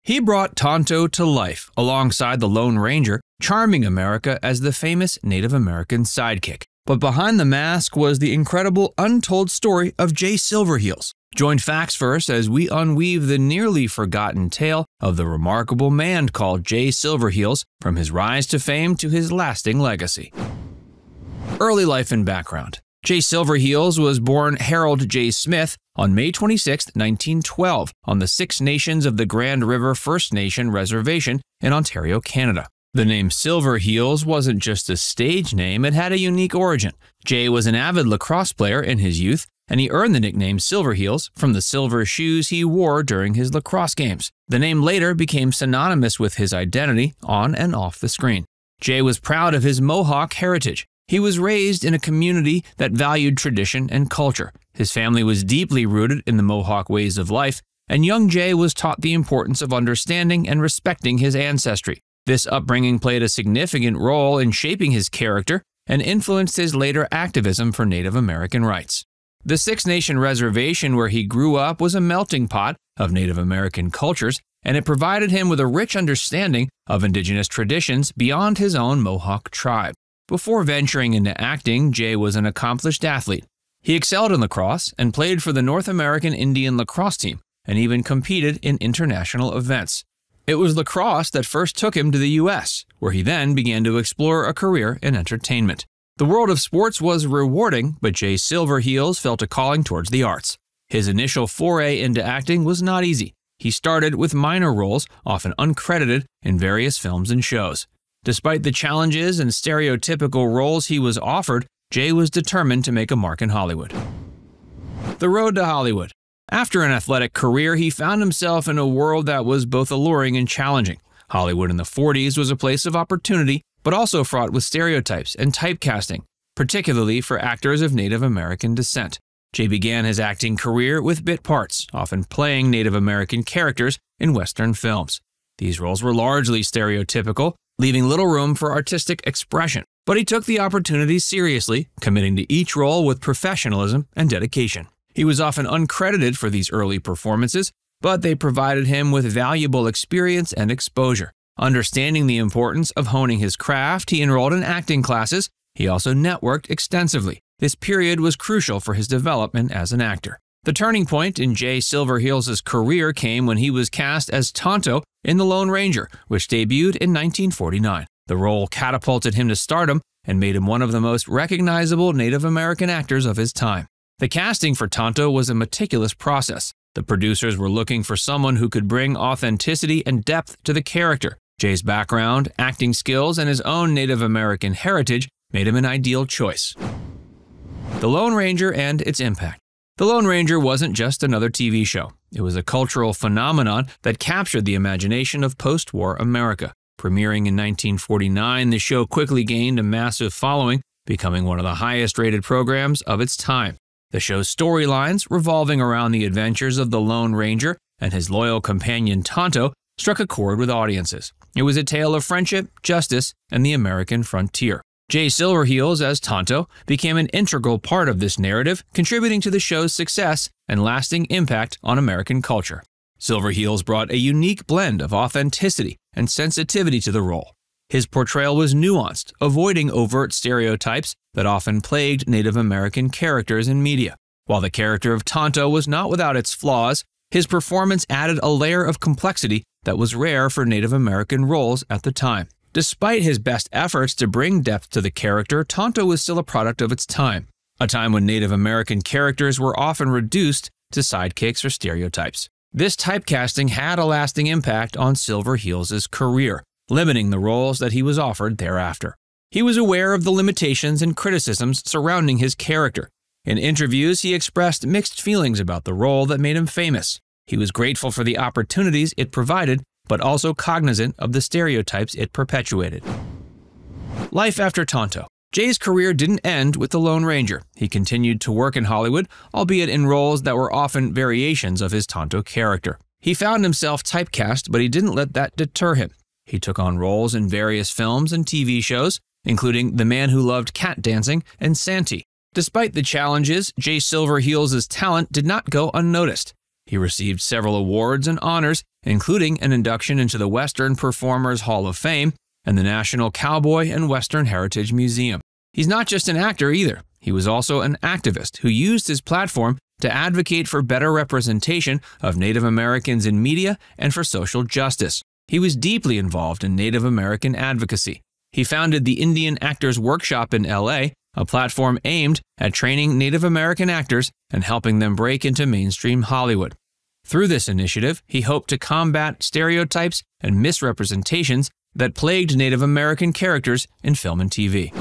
He brought Tonto to life alongside the Lone Ranger, charming America as the famous Native American sidekick. But behind the mask was the incredible untold story of Jay Silverheels. Join Facts First as we unweave the nearly forgotten tale of the remarkable man called Jay Silverheels, from his rise to fame to his lasting legacy. Early life and background. Jay Silverheels was born Harold J. Smith on May 26, 1912, on the Six Nations of the Grand River First Nation Reservation in Ontario, Canada. The name Silverheels wasn't just a stage name, it had a unique origin. Jay was an avid lacrosse player in his youth, and he earned the nickname Silverheels from the silver shoes he wore during his lacrosse games. The name later became synonymous with his identity on and off the screen. Jay was proud of his Mohawk heritage. He was raised in a community that valued tradition and culture. His family was deeply rooted in the Mohawk ways of life, and young Jay was taught the importance of understanding and respecting his ancestry. This upbringing played a significant role in shaping his character and influenced his later activism for Native American rights. The Six Nation Reservation where he grew up was a melting pot of Native American cultures, and it provided him with a rich understanding of indigenous traditions beyond his own Mohawk tribe. Before venturing into acting, Jay was an accomplished athlete. He excelled in lacrosse and played for the North American Indian lacrosse team, and even competed in international events. It was lacrosse that first took him to the U.S., where he then began to explore a career in entertainment. The world of sports was rewarding, but Jay Silverheels felt a calling towards the arts. His initial foray into acting was not easy. He started with minor roles, often uncredited, in various films and shows. Despite the challenges and stereotypical roles he was offered, Jay was determined to make a mark in Hollywood. The road to Hollywood. After an athletic career, he found himself in a world that was both alluring and challenging. Hollywood in the 40s was a place of opportunity, but also fraught with stereotypes and typecasting, particularly for actors of Native American descent. Jay began his acting career with bit parts, often playing Native American characters in Western films. These roles were largely stereotypical, leaving little room for artistic expression, but he took the opportunities seriously, committing to each role with professionalism and dedication. He was often uncredited for these early performances, but they provided him with valuable experience and exposure. Understanding the importance of honing his craft, he enrolled in acting classes. He also networked extensively. This period was crucial for his development as an actor. The turning point in Jay Silverheels' career came when he was cast as Tonto in The Lone Ranger, which debuted in 1949. The role catapulted him to stardom and made him one of the most recognizable Native American actors of his time. The casting for Tonto was a meticulous process. The producers were looking for someone who could bring authenticity and depth to the character. Jay's background, acting skills, and his own Native American heritage made him an ideal choice. The Lone Ranger and its impact. The Lone Ranger wasn't just another TV show. It was a cultural phenomenon that captured the imagination of post-war America. Premiering in 1949, the show quickly gained a massive following, becoming one of the highest-rated programs of its time. The show's storylines, revolving around the adventures of the Lone Ranger and his loyal companion Tonto, struck a chord with audiences. It was a tale of friendship, justice, and the American frontier. Jay Silverheels as Tonto became an integral part of this narrative, contributing to the show's success and lasting impact on American culture. Silverheels brought a unique blend of authenticity and sensitivity to the role. His portrayal was nuanced, avoiding overt stereotypes that often plagued Native American characters in media. While the character of Tonto was not without its flaws, his performance added a layer of complexity that was rare for Native American roles at the time. Despite his best efforts to bring depth to the character, Tonto was still a product of its time, a time when Native American characters were often reduced to sidekicks or stereotypes. This typecasting had a lasting impact on Silverheels' career, limiting the roles that he was offered thereafter. He was aware of the limitations and criticisms surrounding his character. In interviews, he expressed mixed feelings about the role that made him famous. He was grateful for the opportunities it provided, but also cognizant of the stereotypes it perpetuated. Life after Tonto. Jay's career didn't end with The Lone Ranger. He continued to work in Hollywood, albeit in roles that were often variations of his Tonto character. He found himself typecast, but he didn't let that deter him. He took on roles in various films and TV shows, including The Man Who Loved Cat Dancing and Santee. Despite the challenges, Jay Silverheels' talent did not go unnoticed. He received several awards and honors, including an induction into the Western Performers Hall of Fame and the National Cowboy and Western Heritage Museum. He's not just an actor either. He was also an activist who used his platform to advocate for better representation of Native Americans in media and for social justice. He was deeply involved in Native American advocacy. He founded the Indian Actors Workshop in LA, a platform aimed at training Native American actors and helping them break into mainstream Hollywood. Through this initiative, he hoped to combat stereotypes and misrepresentations that plagued Native American characters in film and TV.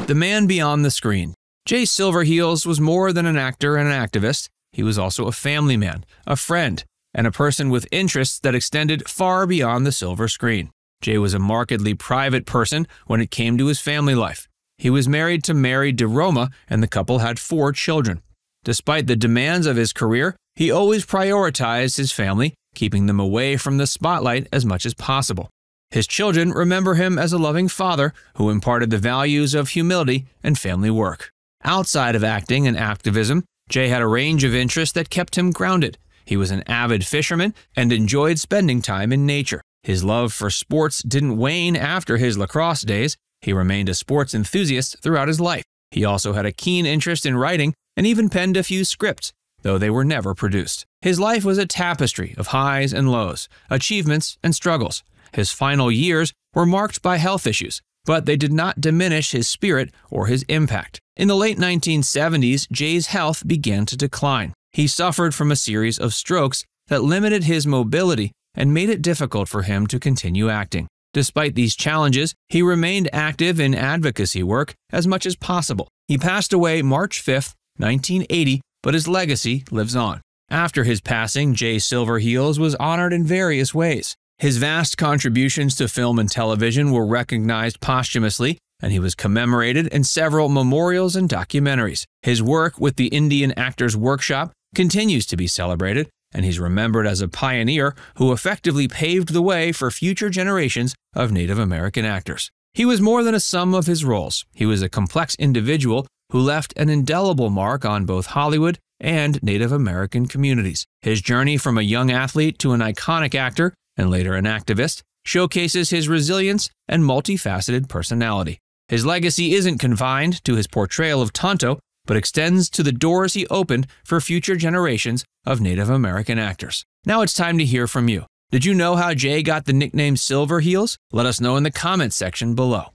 The man beyond the screen. Jay Silverheels was more than an actor and an activist. He was also a family man, a friend, and a person with interests that extended far beyond the silver screen. Jay was a markedly private person when it came to his family life. He was married to Mary DeRoma, and the couple had 4 children. Despite the demands of his career, he always prioritized his family, keeping them away from the spotlight as much as possible. His children remember him as a loving father who imparted the values of humility and family work. Outside of acting and activism, Jay had a range of interests that kept him grounded. He was an avid fisherman and enjoyed spending time in nature. His love for sports didn't wane after his lacrosse days. He remained a sports enthusiast throughout his life. He also had a keen interest in writing and even penned a few scripts, though they were never produced. His life was a tapestry of highs and lows, achievements and struggles. His final years were marked by health issues, but they did not diminish his spirit or his impact. In the late 1970s, Jay's health began to decline. He suffered from a series of strokes that limited his mobility and made it difficult for him to continue acting. Despite these challenges, he remained active in advocacy work as much as possible. He passed away March 5, 1980, but his legacy lives on. After his passing, Jay Silverheels was honored in various ways. His vast contributions to film and television were recognized posthumously, and he was commemorated in several memorials and documentaries. His work with the Indian Actors Workshop continues to be celebrated, and he's remembered as a pioneer who effectively paved the way for future generations of Native American actors. He was more than a sum of his roles. He was a complex individual who left an indelible mark on both Hollywood and Native American communities. His journey from a young athlete to an iconic actor, and later an activist, showcases his resilience and multifaceted personality. His legacy isn't confined to his portrayal of Tonto, but extends to the doors he opened for future generations of Native American actors. Now it's time to hear from you. Did you know how Jay got the nickname Silverheels? Let us know in the comments section below.